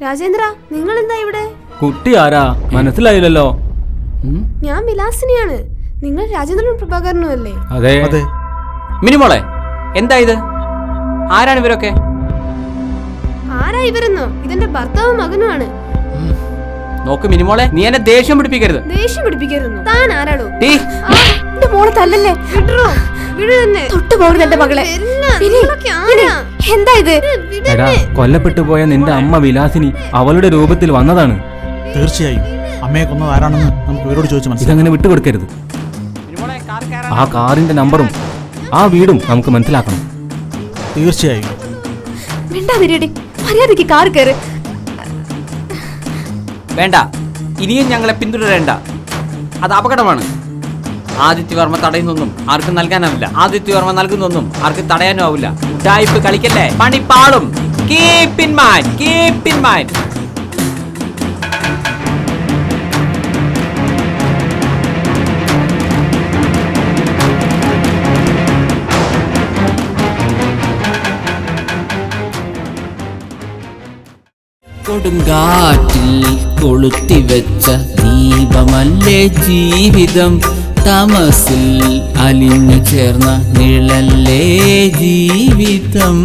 രാജേന്ദ്ര, നിങ്ങൾ എന്താ ഇവിടെ? കുട്ടി ആരാ മനസ്സിലായില്ലല്ലോ. ഞാൻ വിലാസിനിയാണ്. നിങ്ങൾ രാജേന്ദ്രനും പ്രഭാകരനും അല്ലേ? അതെ അതെ. മിനിമോളെ, എന്താ ഇത്? ആരാണ് ഇവരൊക്കെ? ആരാ ഇവരെന്നോ? ഇതെന്റെ ഭർത്താവും മകനുമാണ്. നോക്ക് മിനിമോളെ, നീ എന്നെ ദേഷ്യം പിടിപ്പിക്കരുത്. ദേഷ്യം പിടിപ്പിക്കരുന്നു? താൻ ആരാടോ? എന്റെ മോളെ തല്ലല്ലേ. വിടറോ, വിടു തന്നെ. തൊട്ടു പോകരുത് എന്റെ മകളെ. എന്താ ഇത്? എടാ, കൊല്ലപ്പെട്ടു പോയ നിന്റെ അമ്മ വിലാസിനി അവളുടെ രൂപത്തിൽ വന്നതാണ്. തീർച്ചയായും അമ്മയെ കൊന്നത് ആരാണെന്ന് നമുക്ക് ഇവരോട് ചോദിച്ചു മനസ്സിലാക്കാം. ഇതങ്ങനെ വിട്ടുകൊടുക്കരുത്. ആ കാറിന്റെ നമ്പറും ആ വീടും നമുക്ക് മനസ്സിലാക്കണം. തീർച്ചയായും. മിണ്ടാതിരിയടി, മര്യാദയ്ക്ക് കാർ കയറ്. വേണ്ട, ഇനിയും ഞങ്ങളെ പിന്തുടരേണ്ട. അത് അപകടമാണ്. ആദിത്യവർമ്മ തടയുന്നൊന്നും ആർക്കും നൽകാനാവില്ല. ആദിത്യവർമ്മ നൽകുന്നൊന്നും ആർക്കും തടയാനും ആവില്ല. ഉഡായിപ്പ് കളിക്കല്ലേ, പണിപ്പാളും. Keep in mind, keep in mind. കൊടുങ്കാറ്റിൽ കൊളുത്തിവെച്ച ദീപമല്ലേ ജീവിതം, തമസിൽ അലിഞ്ഞു ചേർന്ന നിഴലല്ലേ ജീവിതം.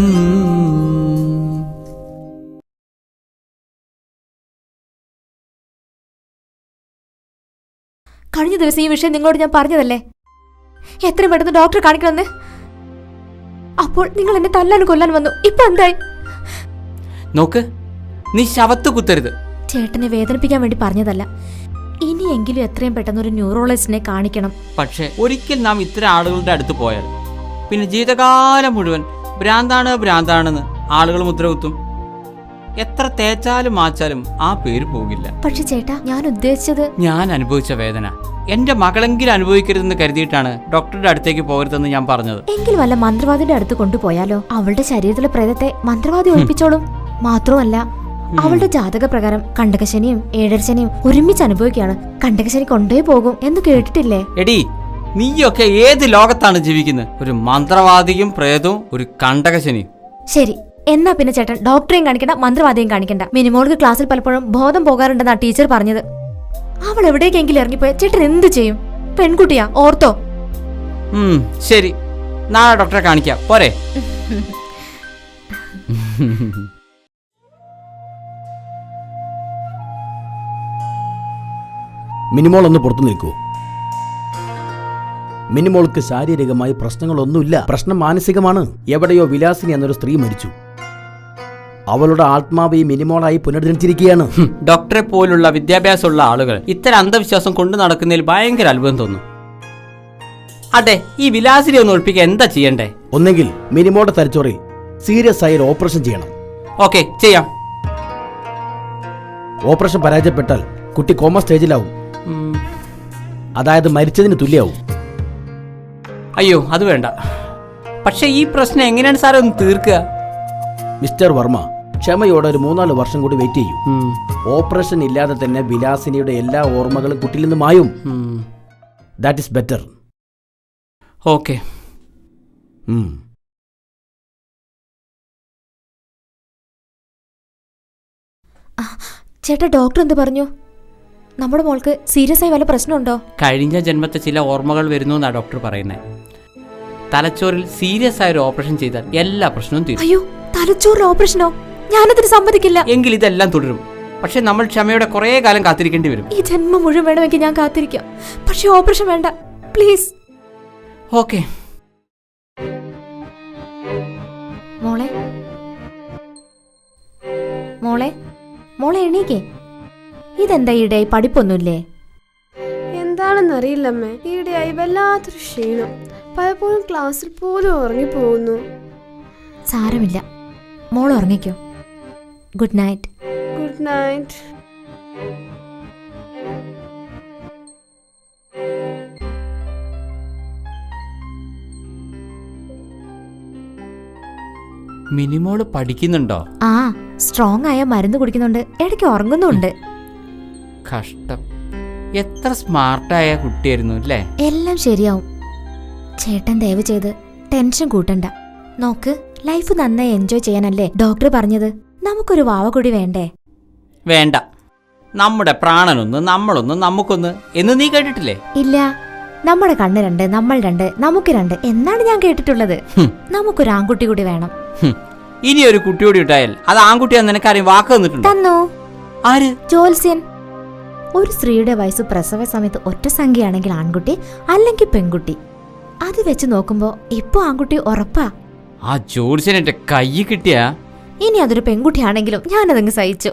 കഴിഞ്ഞ ദിവസം ഈ വിഷയം നിങ്ങളോട് ഞാൻ പറഞ്ഞതല്ലേ, എത്രയും പെട്ടെന്ന് ഡോക്ടറെ കാണിക്കണമെന്ന്. അപ്പോൾ നിങ്ങൾ എന്നെ തല്ലാൻ കൊല്ലാൻ വന്നു. ഇപ്പൊ എന്തായി? നോക്ക്, നീ ശവത്ത് കുത്തരുത്. ചേട്ടനെ വേദനിപ്പിക്കാൻ വേണ്ടി പറഞ്ഞതല്ല. ഇനിയെങ്കിലും എത്രയും പെട്ടെന്ന് ഒരു ന്യൂറോളജിസ്റ്റിനെ കാണിക്കണം. പക്ഷെ ഒരിക്കൽ നാം ഇത്തരം ആളുകളുടെ അടുത്ത് പോയാൽ പിന്നെ ജീവിതകാലം മുഴുവൻ ഭ്രാന്താണ് ഭ്രാന്താണെന്ന് ആളുകൾ മുദ്രകുത്തും. എത്ര തേച്ചാലും മാച്ചാലും ആ പേര് പോകില്ല. പക്ഷെ ചേട്ടാ, ഞാൻ ഉദ്ദേശിച്ചത്, ഞാൻ അനുഭവിച്ച വേദന എന്റെ മകളെങ്കിലും അനുഭവിക്കരുതെന്ന് കരുതിയിട്ടാണ് ഡോക്ടറുടെ അടുത്തേക്ക് പോകരുതെന്ന് ഞാൻ പറഞ്ഞത്. എങ്കിൽ വല്ല മന്ത്രവാദിയുടെ അടുത്ത് കൊണ്ടുപോയാലോ? അവളുടെ ശരീരത്തിലെ പ്രേതത്തെ മന്ത്രവാദി ഒളിപ്പിച്ചോളും. മാത്രമല്ല, അവളുടെ ജാതക പ്രകാരം കണ്ടകശനിയും ഏഴരശനിയും ഒരുമിച്ച് അനുഭവിക്കുകയാണ്. കണ്ടകശനി കൊണ്ടേ പോകും എന്ന് കേട്ടിട്ടില്ലേ? എടി, നീയൊക്കെ ഏത് ലോകത്താണ് ജീവിക്കുന്നത്? ഒരു മന്ത്രവാദിയും പ്രേതവും ഒരു കണ്ടകശനിയും. ശരി, എന്നാ പിന്നെ ചേട്ടൻ ഡോക്ടറെയും കാണിക്കണ്ട, മന്ത്രവാദിയും കാണിക്കണ്ട. മിനിമോൾക്ക് ക്ലാസ്സിൽ പലപ്പോഴും ബോധം പോകാറുണ്ടെന്നാ ടീച്ചർ പറഞ്ഞത്. അവൾ എവിടേക്കെങ്കിലും ഇറങ്ങിപ്പോയ ചേട്ടൻ എന്ത് ചെയ്യും? പെൺകുട്ടിയാ, ഓർത്തോ. ശരി, നാളെ ഡോക്ടറെ കാണിക്കാം, പോരെ? മിനിമോൾ ഒന്ന് പുറത്തു നിൽക്കൂ. മിനിമോൾക്ക് ശാരീരികമായി പ്രശ്നങ്ങളൊന്നുമില്ല. പ്രശ്നം മാനസികമാണ്. എവിടെയോ വിലാസിനി എന്നൊരു സ്ത്രീ മരിച്ചു. അവളുടെ ആത്മാവ് ഈ മിനിമോളായി പുനർജനിച്ചിരിക്കുകയാണ്. ഡോക്ടറെ പോലുള്ള വിദ്യാഭ്യാസമുള്ള ആളുകൾ ഇത്തരം അന്ധവിശ്വാസം കൊണ്ടു നടക്കുന്നതിൽ ഭയങ്കര അത്ഭുതം തോന്നും. അതെ, ഈ വിലാസിനെ ഒന്ന് ഒഴിപ്പിക്കാൻ എന്താ ചെയ്യണ്ടേ? ഒന്നെങ്കിൽ മിനിമോളുടെ തലച്ചോറിൽ സീരിയസ് ആയ ഒരു ഓപ്പറേഷൻ ചെയ്യണം. ഓക്കെ, ചെയ്യാം. ഓപ്പറേഷൻ പരാജയപ്പെട്ടാൽ കുട്ടി കോമ സ്റ്റേജിലാവും. അതായത് മരിച്ചതിന് തുല്യാവും. അയ്യോ, അത് വേണ്ട. പക്ഷെ ഈ പ്രശ്നം എങ്ങനെയാണ് സാറേ ഒന്ന് തീർക്കുക? മിസ്റ്റർ വർമ്മ, ക്ഷമയോടെ ഒരു 3-4 വർഷം കൂടി വെയിറ്റ് ചെയ്യൂ. ഓപ്പറേഷൻ ഇല്ലാതെ തന്നെ വിലാസിനിയുടെ എല്ലാ ഓർമ്മകളും കുട്ടിയിൽ നിന്ന് മായും. That is better. ഓക്കെ. ചേട്ടാ, ഡോക്ടർ എന്ത് പറഞ്ഞു? നമ്മുടെ മോൾക്ക് സീരിയസ് ആയി വല്ല പ്രശ്നമുണ്ടോ? കഴിഞ്ഞ ജന്മത്തെ ചില ഓർമ്മകൾ വരുന്നു എന്നാ ഡോക്ടർ പറയുന്നത്. തലച്ചോറിൽ സീരിയസ് ആയ ഒരു ഓപ്പറേഷൻ ചെയ്താൽ എല്ലാ പ്രശ്നവും തീരും. അയ്യോ, തലച്ചോറിൽ ഓപ്പറേഷനോ? ഞാനതിന് സമ്മതിക്കില്ല. എങ്കിൽ ഇതെല്ലാം തുടരും. പക്ഷെ നമ്മൾ ക്ഷമയോടെ കുറേ കാലം കാത്തിരിക്കേണ്ടി വരും. ഈ ജന്മം മുഴുവൻ വേണമെങ്കിൽ ഞാൻ കാത്തിരിക്കാം. പക്ഷെ ഓപ്പറേഷൻ വേണ്ട, പ്ലീസ്. ഓക്കെ. മോളെ, മോളെ, മോളെ എണീക്കേ. ഇതെന്താ ഈയിടെയായി പഠിപ്പൊന്നുമില്ലേ? എന്താണെന്നറിയില്ലമ്മേ, ഈയിടെയായി വല്ലാത്തൊരു ക്ഷീണം. പലപ്പോഴും ക്ലാസ്സിൽ പോലും ഉറങ്ങിപ്പോകുന്നു. സാരമില്ല, മോൾ ഉറങ്ങിക്കോ. Good night. Good night. Minimol പഠിക്കുന്നുണ്ടോ? ആ, സ്ട്രോങ് ആയ മരുന്ന് കുടിക്കുന്നുണ്ട്, ഇടയ്ക്ക് ഉറങ്ങുന്നുണ്ട്. കഷ്ടം. എത്ര സ്മാർട്ടായ കുട്ടിയായിരുന്നു അല്ലേ? എല്ലാം ശരിയാവും. ചേട്ടൻ ദയവ് ചെയ്ത് ടെൻഷൻ കൂട്ടണ്ട. നോക്ക്, ലൈഫ് നന്നായി എൻജോയ് ചെയ്യാനല്ലേ ഡോക്ടർ പറഞ്ഞത്. നമുക്കൊരു വാവ കൂടി വേണ്ടേ? വേണ്ട. നമ്മുടെ പ്രാണനൊന്ന്, നമ്മളൊന്ന്, നമുക്കൊന്ന് എന്ന് നീ കേട്ടിട്ടില്ലേ? ഇല്ല. നമ്മുടെ കണ്ണ് രണ്ട്, നമ്മൾ രണ്ട്, നമുക്ക് രണ്ട് എന്നാണ് ഞാൻ കേട്ടിട്ടുള്ളത്. നമുക്കൊരു ആൺകുട്ടി കൂടി വേണം. ഇനി ഒരു കുട്ടിയോടി ഉണ്ടായാൽ അത് ആൺകുട്ടിയാന്ന് നിനക്കാരെയും വാക്ക് തന്നിട്ടുണ്ട്? തന്നു. ആര്? ജോത്സ്യൻ. ഒരു സ്ത്രീയുടെ വയസ്സ് പ്രസവ സമയത്ത് ഒറ്റ സംഖ്യയാണെങ്കിൽ ആൺകുട്ടി, അല്ലെങ്കിൽ പെൺകുട്ടി. അത് വെച്ച് നോക്കുമ്പോ ഇപ്പൊ ആൺകുട്ടി ഉറപ്പാ. ആ ജോത്സ്യൻ എന്റെ കൈ കിട്ടിയാ ഇനി അതൊരു പെൺകുട്ടിയാണെങ്കിലും ഞാനതങ്ങ് സഹിച്ചു.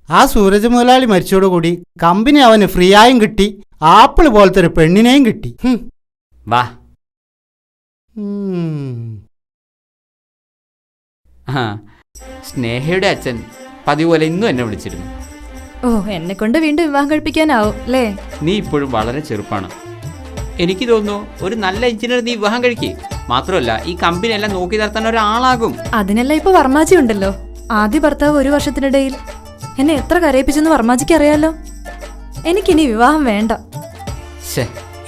ആ സൂരജ് മുതലാളി മരിച്ചോടുകൂടി കമ്പനി അവന് ഫ്രീ ആയും കിട്ടി, ആപ്പിൾ പോലത്തെ ഒരു പെണ്ണിനെയും കിട്ടി. വാ. ആ സ്നേഹയുടെ അച്ഛൻ പതിവ് പോലെ ഇന്നും എന്നെ വിളിച്ചിരുന്നു. ഓ, എന്നെ കൊണ്ട് വീണ്ടും വിവാഹം കഴിപ്പിക്കാനാവും അല്ലേ? നീ ഇപ്പോഴും വളരെ ചെറുപ്പാണ്. എനിക്ക് തോന്നുന്നു ഒരു നല്ല എഞ്ചിനീയർ നീ വിവാഹം കഴിക്കേ. മാത്രമല്ല ഈ കമ്പനി എല്ലാം നോക്കി നടത്താൻ ഒരാളാകും. അതിനെല്ലാം ഇപ്പൊ വർമാജി ഉണ്ടല്ലോ. ആദ്യ ഭർത്താവ് 1 വർഷത്തിനിടയിൽ എന്നെ എത്ര കരയിപ്പിച്ചെന്ന് വർമാജിക്ക് അറിയാലോ. എനിക്കിനി വിവാഹം വേണ്ട.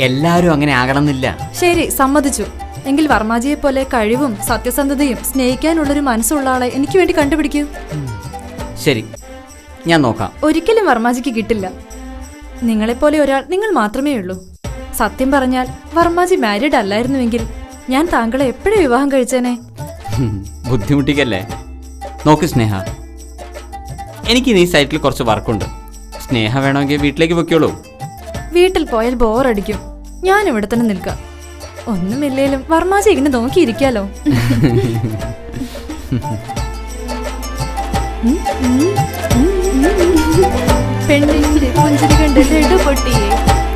എല്ലാരും അങ്ങനെ ആകണമെന്നില്ല. ശരി, സമ്മതിച്ചു. എങ്കിൽ വർമാജിയെ പോലെ കഴിവും സത്യസന്ധതയും സ്നേഹിക്കാനുള്ളൊരു മനസ്സുള്ള ആളെ എനിക്ക് വേണ്ടി കണ്ടുപിടിക്കൂ. ശരി, ഞാൻ നോക്കാം. ഒരിക്കലും വർമാജിക്ക് കിട്ടില്ല. നിങ്ങളെപ്പോലെ ഒരാൾ നിങ്ങൾ മാത്രമേ ഉള്ളൂ. സത്യം പറഞ്ഞാൽ വർമാജി മാരീഡ് അല്ലായിരുന്നുവെങ്കിൽ ഞാൻ താങ്കളെ എപ്പോഴും വിവാഹം കഴിച്ചേനെ. ബുദ്ധിമുട്ടിക്കല്ലേ. നോക്ക് സ്നേഹ, എനിക്ക് ഈ സൈറ്റിൽ കുറച്ച് വർക്കുണ്ട്. സ്നേഹ വേണമെങ്കിൽ വീട്ടിലേക്ക് വെക്കോളൂ. വീട്ടിൽ പോയാൽ ബോറടിക്കും. ഞാൻ ഇവിടെ തന്നെ നിൽക്കാം. ഒന്നുമില്ലേലും വർമാജി ഇങ്ങനെ നോക്കിയിരിക്കാലോ. പെണ്ണിന്റെ പുഞ്ചിരി കണ്ട് ലഡു പൊട്ടിയേ,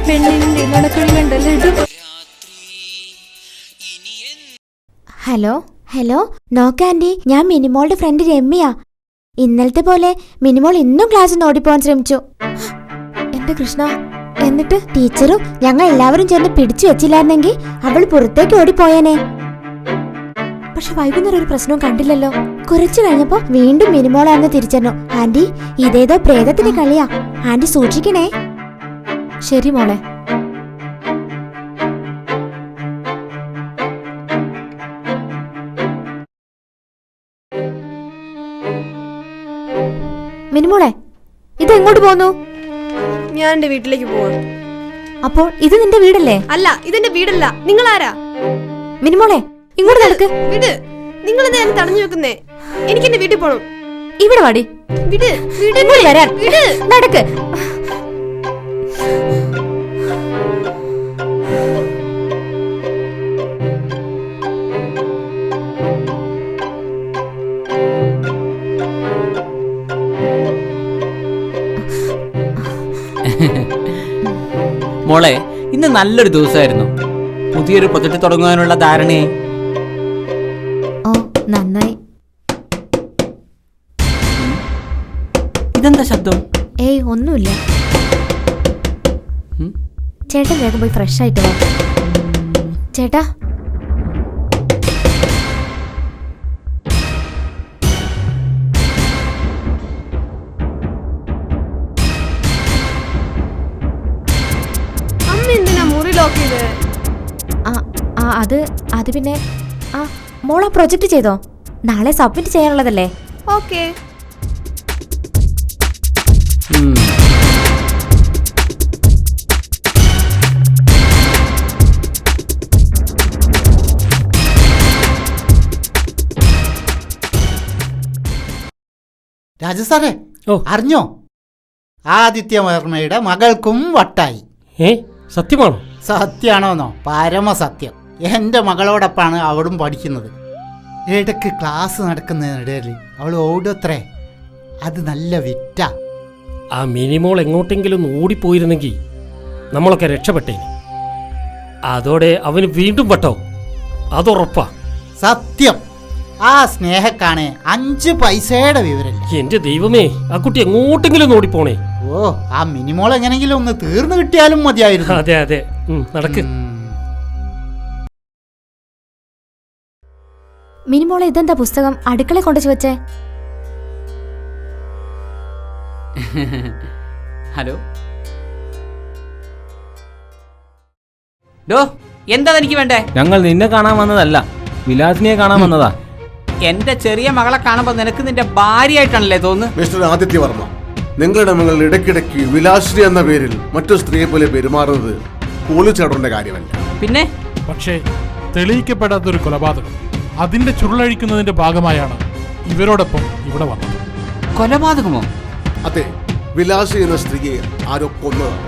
പെണ്ണിന്റെ നടക്കുഴി കണ്ട് ലഡു. ഹലോ ഹലോ, നോക്ക് ആന്റി, ഞാൻ മിനിമോളുടെ ഫ്രണ്ട് രമ്യ. ഇന്നലത്തെ പോലെ മിനിമോൾ ഇന്നും ക്ലാസ്സിൽ ഓടിപ്പോവാൻ ശ്രമിച്ചു. എന്റെ കൃഷ്ണ, എന്നിട്ട് ടീച്ചറും ഞങ്ങൾ എല്ലാവരും ചേർന്ന് പിടിച്ചു വെച്ചില്ലായിരുന്നെങ്കിൽ അവൾ പുറത്തേക്ക് ഓടിപ്പോയേനെ. പക്ഷെ വൈകുന്നേരം ഒരു പ്രശ്നവും കണ്ടില്ലല്ലോ. കുറച്ചു കഴിഞ്ഞപ്പോ വീണ്ടും മിനിമോളാണെന്ന് തിരിച്ചറിഞ്ഞു. ആന്റി, ഇതേതോ പ്രേതത്തിന്റെ കളിയാ. ആന്റി സൂക്ഷിക്കണേ. ശരി മോളെ. മിനിമോളെ, ഇത് എങ്ങോട്ട് പോന്നു? ഞാൻ എന്റെ വീട്ടിലേക്ക് പോവാ. അപ്പോൾ ഇത് നിന്റെ വീടല്ലേ? അല്ല, ഇതെന്റെ വീടല്ല. നിങ്ങൾ ആരാ? മിനിമോളെ, ഇങ്ങോട്ട് നടക്ക്. വിട്. നിങ്ങൾ എന്താ എന്നെ തടഞ്ഞു വെക്കുന്നേ? എനിക്ക് എന്റെ വീട്ടിൽ പോണം. ഇവിടെ വാടി. വിട്. ഇങ്ങോട്ട് വരാൻ. നടക്ക്. മോളെ, ഇന്ന് നല്ലൊരു ദിവസമായിരുന്നു. പുതിയൊരു പ്രൊജക്ട് തുടങ്ങുവാനുള്ള ധാരണയായി. ഓ, നന്നായി. ഇതെന്താ ശബ്ദം? ഏയ്, ഒന്നുമില്ല. ചേട്ടൻ വേഗം പോയി ഫ്രഷ് ആയിട്ട് വാ. ചേട്ടാ, എന്തിനാ മുറി ലോക്ക് ചെയ്ത്? അത് പിന്നെ മോളാ പ്രൊജക്ട് ചെയ്തോ? നാളെ സബ്മിറ്റ് ചെയ്യാനുള്ളതല്ലേ? ഓക്കെ. രാജസാറേ, അറിഞ്ഞോ? ആദിത്യവർമ്മയുടെ മകൾക്കും വട്ടായി. സത്യമാണോ? സത്യാണോന്നോ? പരമസത്യം. എൻ്റെ മകളോടൊപ്പമാണ് അവളും പഠിക്കുന്നത്. ഇടയ്ക്ക് ക്ലാസ് നടക്കുന്നതിനിടയിൽ അവൾ ഓടത്രേ. അത് നല്ല വിറ്റ. ആ മിനിമോൾ എങ്ങോട്ടെങ്കിലും ഓടിപ്പോയിരുന്നെങ്കിൽ നമ്മളൊക്കെ രക്ഷപ്പെട്ടേനെ. അതോടെ അവന് വീണ്ടും വട്ടോ, അതുറപ്പാ. സത്യം. ആ സ്നേഹക്കാണെ 5 പൈസയുടെ വിവരമില്ല. എന്റെ ദൈവമേ, ആ കുട്ടി എങ്ങോട്ടെങ്കിലും ഓടിപ്പോണേ. ഓ, ആ മിനിമോൾ എങ്ങനെങ്കിലും ഒന്ന് തീർന്നു കിട്ടിയാലും മതിയായിരുന്നു. അതെ അതെ, നടക്ക്. മിനിമോളെ, ഇതെന്താ പുസ്തകം അടുക്കള കൊണ്ടുവച്ച് വെച്ചേ? ഹലോ ഡോ, എന്താ എനിക്ക് വേണ്ടേ? ഞങ്ങൾ നിന്നെ കാണാൻ വന്നതല്ല, വിലാസിനിയെ കാണാൻ വന്നതാ. എന്റെ ചെറിയ മകളെ കാണുമ്പോ നിനക്ക് നിന്റെ ഭാര്യയായിട്ടാണല്ലേ തോന്നുന്നു? മിസ്റ്റർ ആദിത്യവർമ്മ, നിങ്ങളുടെ മകൾ ഇടയ്ക്കിടയ്ക്ക് വിലാസിനി എന്ന പേരിൽ മറ്റു സ്ത്രീയെ പോലെ പെരുമാറുന്നത് പോലീസ് കാര്യമല്ല. പിന്നെ പക്ഷേ തെളിയിക്കപ്പെടാത്തൊരു കൊലപാതകം, അതിന്റെ ചുരുളഴിക്കുന്നതിന്റെ ഭാഗമായാണ് ഇവരോടൊപ്പം ഇവിടെ വന്നത്. കൊലപാതകമോ? അതെ, വിലാസി എന്ന സ്ത്രീയെ ആരോ കൊന്നതാണ്.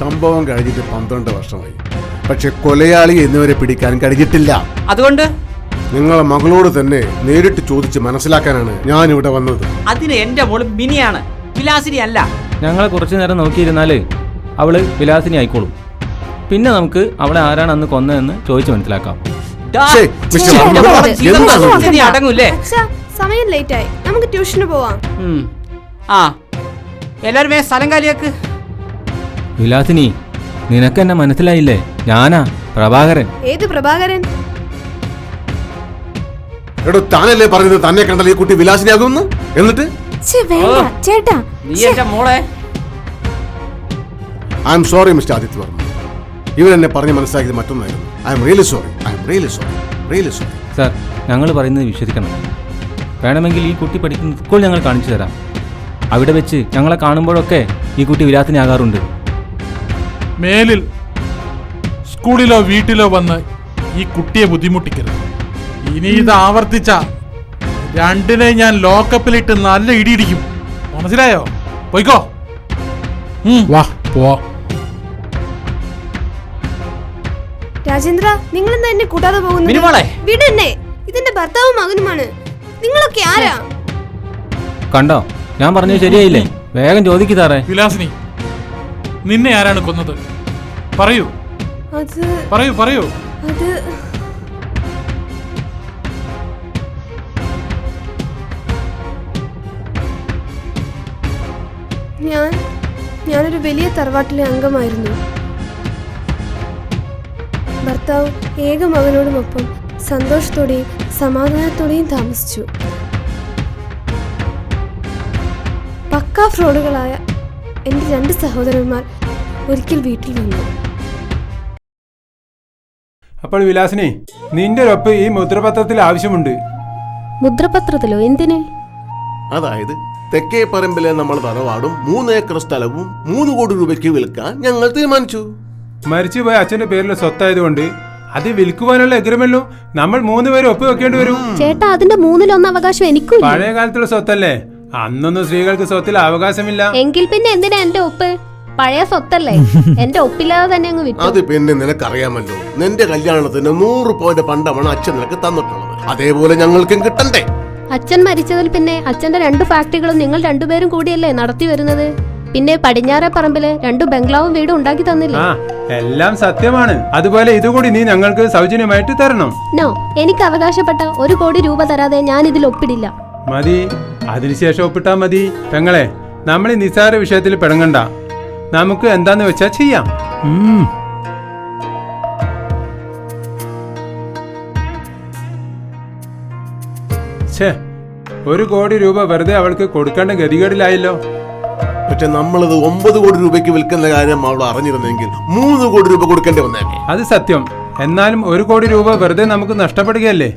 സംഭവം കഴിഞ്ഞിട്ട് 12 വർഷമായി. പക്ഷെ കൊലയാളി എന്നിവരെ പിടിക്കാൻ കഴിഞ്ഞിട്ടില്ല. അതുകൊണ്ട് നിങ്ങളെ മകളോട് തന്നെ നേരിട്ട് ചോദിച്ച് മനസ്സിലാക്കാനാണ് ഞാൻ ഇവിടെ വന്നത്. അതിന് എന്റെ മോള് മിനിയാണ്, വിലാസിനി അല്ല. ഞങ്ങളെ കുറച്ചു നേരം നോക്കിയിരുന്നാല് അവള് വിലാസിനി ആയിക്കോളും. പിന്നെ നമുക്ക് അവളെ ആരാണ് അന്ന് കൊന്നതെന്ന് ചോദിച്ചു മനസ്സിലാക്കാം. ഛേ, മിസ്റ്റർ എന്റെ വർമ്മ, മോളെ ജീവിതം എന്താണ് ഇത്? നശിപ്പിച്ച് നീ അടങ്ങൂലേ? അച്ഛാ, സമയം ലേറ്റായി, നമുക്ക് ട്യൂഷന് പോവാം. ആ, എല്ലാരും സ്ഥലം കാലിയാക്ക്. വിലാസിനി, നിനക്കെന്നെ മനസ്സിലായില്ലേ? ഞാനാ പ്രഭാകരൻ. ഏത് പ്രഭാകരൻ? എടോ, താനല്ലേ പറഞ്ഞത് തന്നെ കണ്ടാൽ ഈ കുട്ടി വിലാസിനിയാകുമെന്ന്? എന്നിട്ട് വേണ്ട ചേട്ടാ. നീ എന്റെ മോളെ. I'm sorry mister Adityavarma, ഇവരെന്നെ പറഞ്ഞ് മനസ്സിലാക്കിയത് മറ്റൊന്നായിരുന്നു. I'm really sorry, I'm really sorry, really sorry. Sir, ഞങ്ങൾ പറയുന്നത് വിശ്വസിക്കണം. വേണമെങ്കിൽ ഈ കുട്ടി പഠിക്കുന്ന സ്കൂൾ ഞങ്ങൾ കാണിച്ചു തരാം. അവിടെ വെച്ച് ഞങ്ങളെ കാണുമ്പോഴൊക്കെ ഈ കുട്ടി വിലാസിനി ആകാറുണ്ട്. മേലിൽ സ്കൂളിലോ വീട്ടിലോ വന്ന് ഈ കുട്ടിയെ ബുദ്ധിമുട്ടിക്കരുത്. ഇനി ഇത് ആവർത്തിച്ച രണ്ടിനെ ഞാൻ ലോക്കപ്പിലിട്ട് നല്ല ഇടിയിടിക്കും. മനസ്സിലായോ? പോയിക്കോ. വാ പോ. രാജേന്ദ്ര, നിങ്ങൾ എന്താ എന്നെ കൂട്ടാതെ മിനിമോളെ. പോകുന്നു? വിടെന്നെ, ഇതെന്റെ ഭർത്താവും മകനുമാണ്. നിങ്ങളൊക്കെ ആരാ? കണ്ടോ, ഞാൻ പറഞ്ഞത് ശരിയായില്ലേ? വേഗം ചോദിക്കു സാറേ. വിലാസിനി, നിന്നെ ആരാണ് കൊന്നത്? പറയൂ, അത് പറയൂ, പറയൂ. അത് ഞാനൊരു വലിയ തറവാട്ടിലെ അംഗമായിരുന്നു. ഭർത്താവ് ഏക മകനോടുമൊപ്പം സന്തോഷത്തോടെയും സമാധാനത്തോടെയും താമസിച്ചു. പക്കാ ഫ്രോഡുകളായ എൻ്റെ 2 സഹോദരന്മാർ ഒരിക്കൽ വീട്ടിൽ വന്നു. അപ്പോൾ വിലാസിനി, നിന്റെ ഒപ്പ് ഈ മുദ്രപത്രത്തിൽ ആവശ്യമുണ്ട്. മുദ്രപത്രത്തിലോ? എന്തിന്? അതായത് തെക്കേ പറമ്പിലെ നമ്മൾ തറവാടും 3 ഏക്കർ സ്ഥലവും 3 കോടി രൂപയ്ക്ക് വിൽക്കാൻ ഞങ്ങൾ തീരുമാനിച്ചു. മരിച്ചുപോയ അച്ഛന്റെ പേരിലെ സ്വത്തായതുകൊണ്ട് അത് വിൽക്കുവാനുള്ള എഗ്രിമെന്റിലും നമ്മൾ 3 പേരും ഒപ്പ് വെക്കേണ്ടി വരും. ചേട്ടാ, അതിന്റെ 1/3 അവകാശം എനിക്കും. പഴയ കാലത്തുള്ള സ്വത്തല്ലേ, അന്നൊന്നും സ്ത്രീകൾക്ക് സ്വത്തിൽ അവകാശമില്ല. എങ്കിൽ പിന്നെ എന്തിനാ എന്റെ ഒപ്പ്? പഴയ സ്വത്തല്ലേ, എന്റെ ഒപ്പില്ലാതെ തന്നെ അങ്ങ് വിറ്റു. അത് പിന്നെ നിനക്കറിയാമല്ലോ, നിന്റെ കല്യാണത്തിന് 100 പവന്റെ പണ്ടമാണ് അച്ഛൻ നിനക്ക് തന്നിട്ടുള്ളത്. അതേപോലെ ഞങ്ങൾക്കും കിട്ടണ്ടേ? അച്ഛൻ മരിച്ചതിൽ പിന്നെ അച്ഛന്റെ 2 ഫാക്ടറികളും നിങ്ങൾ 2 പേരും കൂടിയല്ലേ നടത്തി വരുന്നത്. പിന്നെ പടിഞ്ഞാറെ പറമ്പില് 2 ബംഗ്ലാവും വീടും ഉണ്ടാക്കി തന്നില്ലേ? എല്ലാം സത്യമാണ്. അതുപോലെ ഇതുകൂടി നീ ഞങ്ങൾക്ക് സൗജന്യമായിട്ട് തരണം. നോ, എനിക്ക് അവകാശപ്പെട്ട 1 കോടി രൂപ തരാതെ ഞാൻ ഇതിൽ ഒപ്പിടില്ല. മതി, അതിനുശേഷം ഒപ്പിട്ടാ മതി. പെങ്ങളെ, നമ്മൾ ഈ നിസ്സാര വിഷയത്തിൽ പിടങ്ങണ്ട. നമുക്ക് എന്താന്ന് വെച്ചാ ചെയ്യാം. ഛേ, 1 കോടി രൂപ വെറുതെ അവൾക്ക് കൊടുക്കേണ്ട ഗതികേടിലായല്ലോ. പക്ഷെ നമ്മളത് 9 കോടി രൂപയ്ക്ക് വിൽക്കുന്ന കാര്യം അവൾ അറിഞ്ഞിരുന്നെങ്കിൽ 3 കോടി രൂപ കൊടുക്കേണ്ടി വന്നേക്കെ. അത് സത്യം. എന്നാലും 1 കോടി രൂപ വെറുതെ നമുക്ക് നഷ്ടപ്പെടുകയല്ലേ.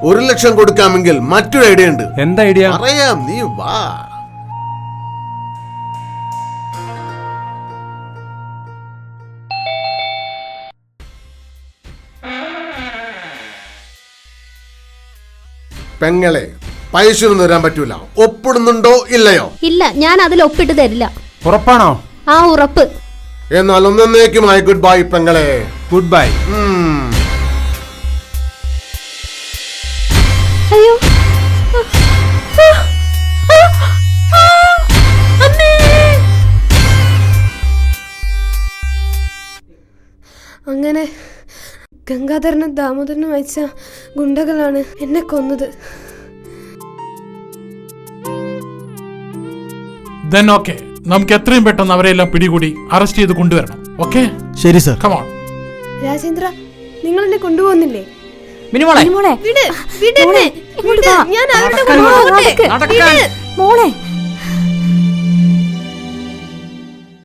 1 ലക്ഷം കൊടുക്കാമെങ്കിൽ മറ്റൊരു ഐഡിയ ഉണ്ട്. എന്താ ഐഡിയ? അറിയാം, നീ വാ. പെങ്ങളെ, പൈസ ഒന്നും തരാൻ പറ്റൂല. ഒപ്പിടുന്നുണ്ടോ ഇല്ലയോ? ഇല്ല, ഞാൻ അതിൽ ഒപ്പിട്ട് തരില്ല. ഉറപ്പാണോ? ആ, ഉറപ്പ്. എന്നാൽ ഒന്നേക്കുമായി ഗുഡ് ബൈ പെങ്ങളെ. Good bye. അയ്യോ, അങ്ങനെ ഗംഗാധരനും ദാമോദരനും അയച്ച ഗുണ്ടകളാണ് എന്നെ കൊന്നത്. ഓക്കെ, നമുക്ക് എത്രയും പെട്ടെന്ന് അവരെല്ലാം പിടികൂടി അറസ്റ്റ് ചെയ്ത് കൊണ്ടുവരണം. ഓക്കെ, ശരി സർ. Come on. രാജേന്ദ്ര, നിങ്ങൾ എന്നെ കൊണ്ടുപോകുന്നില്ലേ? മിനിമോളെ. വിട്, വിട് എന്നെ. വിട്, ഞാൻ അവരുടെ കൂടെ പോകട്ടെ. നടക്കാൻ. വിട്. മോളെ